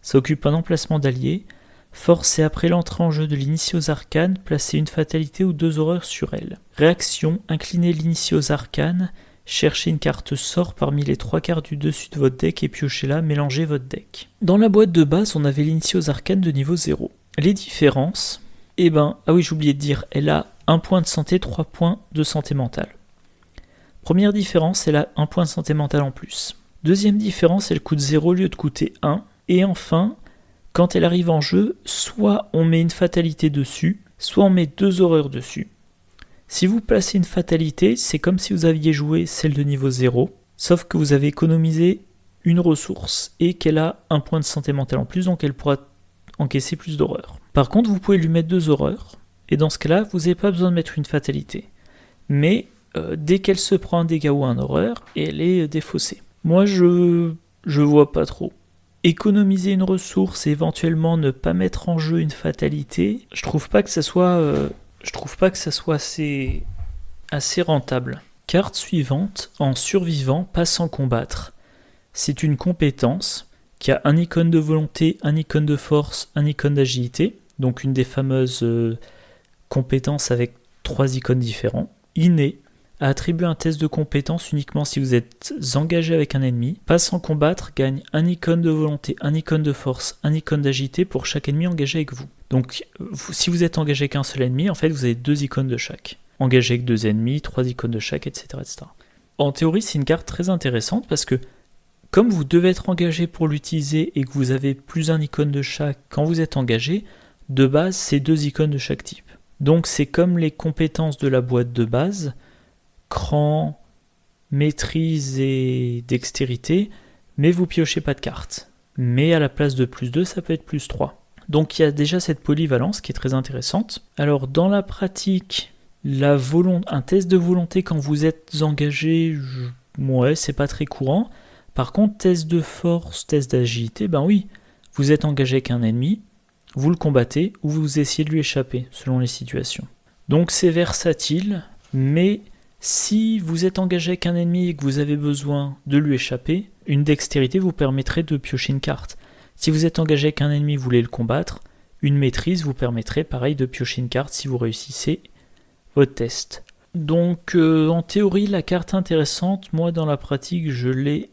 ça occupe un emplacement d'allié, force et après l'entrée en jeu de l'initié aux arcanes, placez une fatalité ou 2 horreurs sur elle. Réaction, inclinez l'initié aux arcanes, cherchez une carte sort parmi les 3 cartes du dessus de votre deck et piochez-la, mélangez votre deck. Dans la boîte de base, on avait l'initié aux arcanes de niveau 0. Les différences, j'ai oublié de dire, elle a 1 point de santé, 3 points de santé mentale. Première différence, elle a 1 point de santé mentale en plus. Deuxième différence, elle coûte 0 au lieu de coûter 1. Et enfin, quand elle arrive en jeu, soit on met une fatalité dessus, soit on met 2 horreurs dessus. Si vous placez une fatalité, c'est comme si vous aviez joué celle de niveau 0, sauf que vous avez économisé une ressource et qu'elle a 1 point de santé mentale en plus, donc elle pourra encaisser plus d'horreurs. Par contre, vous pouvez lui mettre 2 horreurs, et dans ce cas-là, vous n'avez pas besoin de mettre une fatalité. Mais dès qu'elle se prend un dégât ou un horreur, elle est défaussée. Moi, je vois pas trop. Économiser une ressource et éventuellement ne pas mettre en jeu une fatalité, je trouve pas que ça soit assez rentable. Carte suivante, en survivant, pas sans combattre. C'est une compétence qui a un icône de volonté, un icône de force, un icône d'agilité, donc une des fameuses compétences avec 3 icônes différents. Inné, à attribuer un test de compétence uniquement si vous êtes engagé avec un ennemi. Pas sans combattre, gagne un icône de volonté, un icône de force, un icône d'agilité pour chaque ennemi engagé avec vous. Donc si vous êtes engagé avec un seul ennemi, en fait vous avez 2 icônes de chaque. Engagé avec 2 ennemis, 3 icônes de chaque, etc., etc. En théorie, c'est une carte très intéressante parce que comme vous devez être engagé pour l'utiliser et que vous avez plus un icône de chaque quand vous êtes engagé, de base c'est 2 icônes de chaque type. Donc c'est comme les compétences de la boîte de base, cran, maîtrise et dextérité, mais vous piochez pas de cartes. Mais à la place de plus 2, ça peut être plus 3. Donc il y a déjà cette polyvalence qui est très intéressante. Alors dans la pratique, un test de volonté quand vous êtes engagé, c'est pas très courant. Par contre, test de force, test d'agilité, oui, vous êtes engagé avec un ennemi, vous le combattez ou vous essayez de lui échapper, selon les situations. Donc c'est versatile, mais si vous êtes engagé avec un ennemi et que vous avez besoin de lui échapper, une dextérité vous permettrait de piocher une carte. Si vous êtes engagé avec un ennemi et vous voulez le combattre, une maîtrise vous permettrait pareil de piocher une carte si vous réussissez votre test. Donc en théorie, la carte intéressante, moi dans la pratique, je l'ai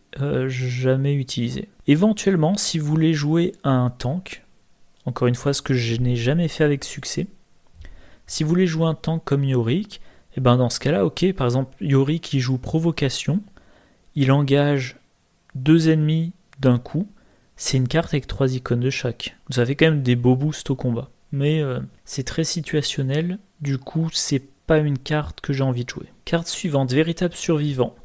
jamais utilisée. Éventuellement, si vous voulez jouer à un tank, encore une fois ce que je n'ai jamais fait avec succès, si vous voulez jouer un tank comme Yorick, et dans ce cas-là, ok, par exemple, Yorick qui joue provocation, il engage 2 ennemis d'un coup, c'est une carte avec 3 icônes de chaque. Vous avez quand même des beaux boosts au combat. Mais c'est très situationnel, du coup, c'est pas une carte que j'ai envie de jouer. Carte suivante, véritable survivant.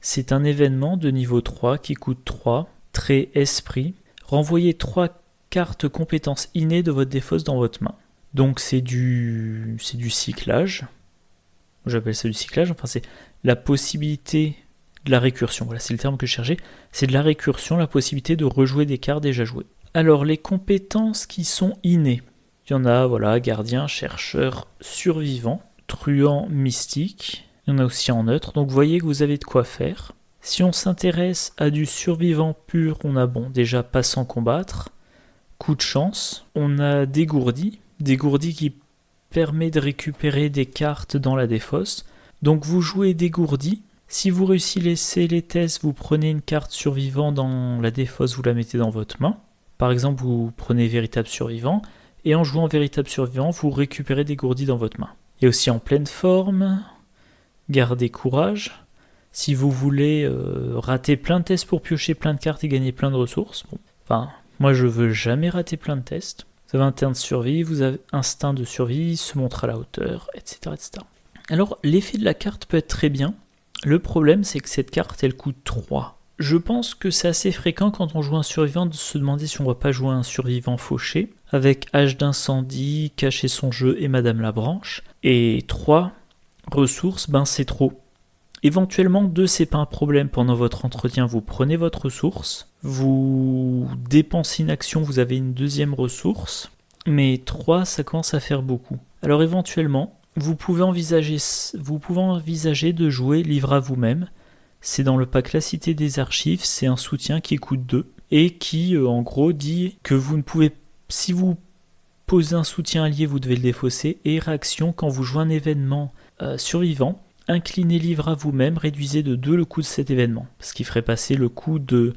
C'est un événement de niveau 3 qui coûte 3, trait esprit. Renvoyez 3 cartes compétences innées de votre défausse dans votre main. Donc c'est du cyclage. J'appelle ça du cyclage. Enfin, c'est la possibilité de la récursion. Voilà, c'est le terme que je cherchais. C'est de la récursion, la possibilité de rejouer des cartes déjà jouées. Alors, les compétences qui sont innées. Il y en a, voilà, gardien, chercheur, survivant, truand, mystique. Il y en a aussi en neutre. Donc, vous voyez que vous avez de quoi faire. Si on s'intéresse à du survivant pur, on a, déjà pas sans combattre. Coup de chance. On a dégourdi. Dégourdi qui permet de récupérer des cartes dans la défausse. Donc, vous jouez dégourdi. Si vous réussissez les tests, vous prenez une carte survivant dans la défausse, vous la mettez dans votre main. Par exemple, vous prenez véritable survivant. Et en jouant véritable survivant, vous récupérez dégourdi dans votre main. Et aussi en pleine forme, gardez courage. Si vous voulez rater plein de tests pour piocher plein de cartes et gagner plein de ressources, moi je veux jamais rater plein de tests. Vous avez instinct de survie, vous avez instinct de survie, se montre à la hauteur, etc., etc. Alors l'effet de la carte peut être très bien. Le problème c'est que cette carte elle coûte 3. Je pense que c'est assez fréquent quand on joue un survivant de se demander si on ne va pas jouer un survivant fauché, avec Hache d'incendie, Cacher son jeu et Madame la Branche. Et 3 ressources, c'est trop. Éventuellement 2 c'est pas un problème, pendant votre entretien vous prenez votre ressource, vous dépensez une action, vous avez une deuxième ressource, mais 3 ça commence à faire beaucoup. Alors éventuellement, vous pouvez envisager de jouer Livre à vous-même. C'est dans le pack La Cité des Archives, c'est un soutien qui coûte 2 et qui en gros dit que vous ne pouvez, si vous posez un soutien allié, vous devez le défausser, et réaction, quand vous jouez un événement survivant, inclinez Livre à vous-même, réduisez de 2 le coût de cet événement, ce qui ferait passer le coût de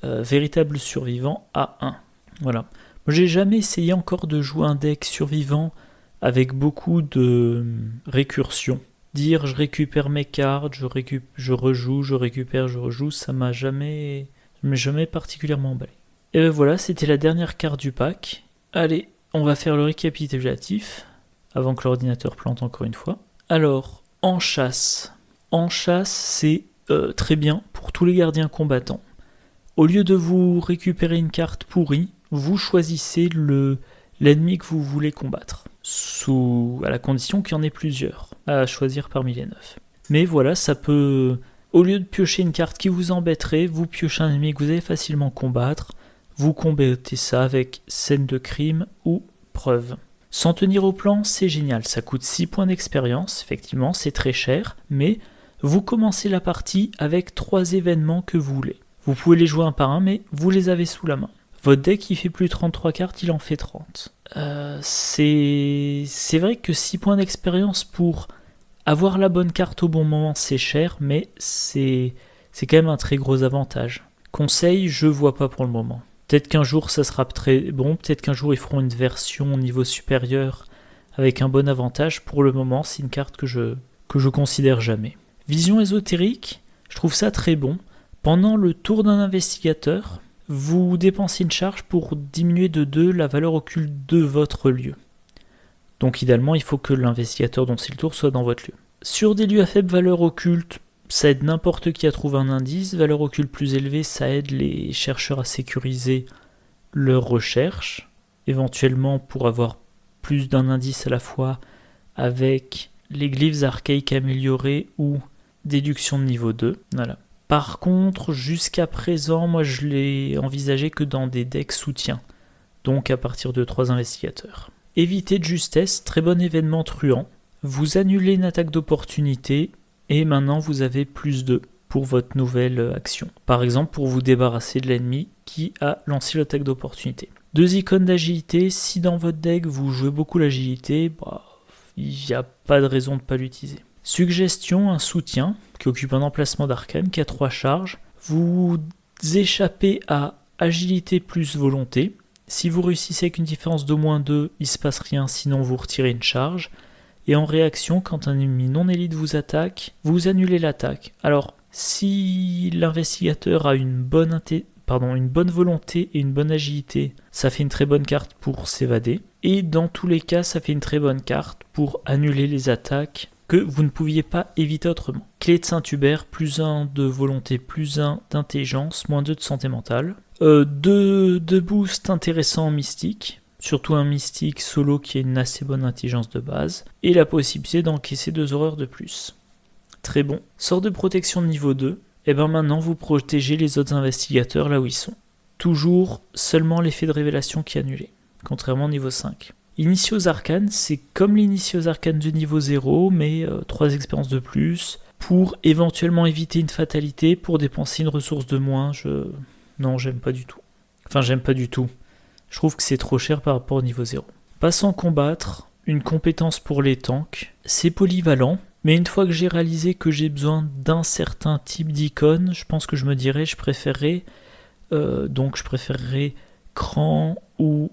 véritable survivant à 1. Voilà. Moi j'ai jamais essayé encore de jouer un deck survivant avec beaucoup de récursion. Dire je récupère mes cartes, je rejoue, je récupère, je rejoue, ça m'a jamais particulièrement emballé. Et ben voilà, c'était la dernière carte du pack. Allez, on va faire le récapitulatif, avant que l'ordinateur plante encore une fois. Alors, en chasse, c'est très bien pour tous les gardiens combattants. Au lieu de vous récupérer une carte pourrie, vous choisissez l'ennemi que vous voulez combattre, à la condition qu'il y en ait plusieurs à choisir parmi les 9. Mais voilà, ça peut, au lieu de piocher une carte qui vous embêterait, vous piochez un ennemi que vous allez facilement combattre, vous combattez ça avec scène de crime ou preuve. S'en tenir au plan, c'est génial, ça coûte 6 points d'expérience, effectivement c'est très cher, mais vous commencez la partie avec 3 événements que vous voulez. Vous pouvez les jouer un par un, mais vous les avez sous la main. Votre deck, il fait plus de 33 cartes, il en fait 30. C'est vrai que 6 points d'expérience pour avoir la bonne carte au bon moment, c'est cher, mais c'est quand même un très gros avantage. Conseil, je vois pas pour le moment. Peut-être qu'un jour ça sera très bon, peut-être qu'un jour ils feront une version au niveau supérieur avec un bon avantage. Pour le moment, c'est une carte que je considère jamais. Vision ésotérique, je trouve ça très bon. Pendant le tour d'un investigateur, vous dépensez une charge pour diminuer de 2 la valeur occulte de votre lieu. Donc idéalement, il faut que l'investigateur dont c'est le tour soit dans votre lieu. Sur des lieux à faible valeur occulte, ça aide n'importe qui à trouver un indice. Valeur occulte plus élevée, ça aide les chercheurs à sécuriser leurs recherches, éventuellement pour avoir plus d'un indice à la fois avec les glyphes archaïques améliorés ou déduction de niveau 2. Voilà. Par contre, jusqu'à présent, moi je l'ai envisagé que dans des decks soutien, donc à partir de 3 investigateurs. Évitez de justesse, très bon événement truand. Vous annulez une attaque d'opportunité et maintenant vous avez plus 2 pour votre nouvelle action. Par exemple, pour vous débarrasser de l'ennemi qui a lancé l'attaque d'opportunité. 2 icônes d'agilité, si dans votre deck vous jouez beaucoup l'agilité, il n'y a pas de raison de ne pas l'utiliser. Suggestion, un soutien qui occupe un emplacement d'arcane qui a 3 charges. Vous échappez à agilité plus volonté. Si vous réussissez avec une différence d'au moins 2, il ne se passe rien, sinon vous retirez une charge. Et en réaction, quand un ennemi non élite vous attaque, vous annulez l'attaque. Alors, si l'investigateur a une bonne volonté et une bonne agilité, ça fait une très bonne carte pour s'évader. Et dans tous les cas, ça fait une très bonne carte pour annuler les attaques que vous ne pouviez pas éviter autrement. Clé de Saint-Hubert, plus 1 de volonté, plus 1 d'intelligence, moins 2 de santé mentale. 2 boosts intéressants en mystique, surtout un mystique solo qui a une assez bonne intelligence de base, et la possibilité d'encaisser 2 horreurs de plus. Très bon. Sort de protection de niveau 2, et bien maintenant vous protégez les autres investigateurs là où ils sont. Toujours seulement l'effet de révélation qui est annulé, contrairement au niveau 5. Initios arcanes, c'est comme l'initios arcanes du niveau 0, mais 3 expériences de plus, pour éventuellement éviter une fatalité, pour dépenser une ressource de moins. Non, j'aime pas du tout. Enfin, j'aime pas du tout. Je trouve que c'est trop cher par rapport au niveau 0. Passant combattre, une compétence pour les tanks, c'est polyvalent, mais une fois que j'ai réalisé que j'ai besoin d'un certain type d'icône, je pense que je me dirais, je préférerais cran ou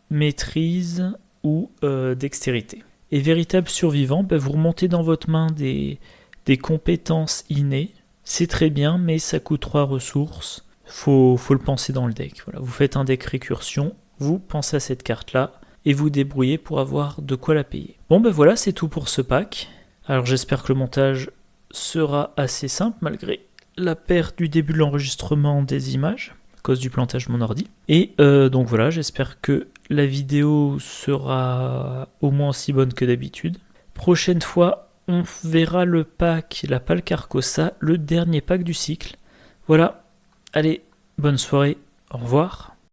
maîtrise ou dextérité. Et véritable survivant, vous remontez dans votre main des compétences innées, c'est très bien, mais ça coûte 3 ressources, faut le penser dans le deck. Voilà. Vous faites un deck récursion, vous pensez à cette carte-là, et vous débrouillez pour avoir de quoi la payer. Bon voilà, c'est tout pour ce pack. Alors j'espère que le montage sera assez simple, malgré la perte du début de l'enregistrement des images, à cause du plantage de mon ordi. Et donc voilà, j'espère que la vidéo sera au moins aussi bonne que d'habitude. Prochaine fois, on verra le pack, la Pal Carcosa, le dernier pack du cycle. Voilà, allez, bonne soirée, au revoir.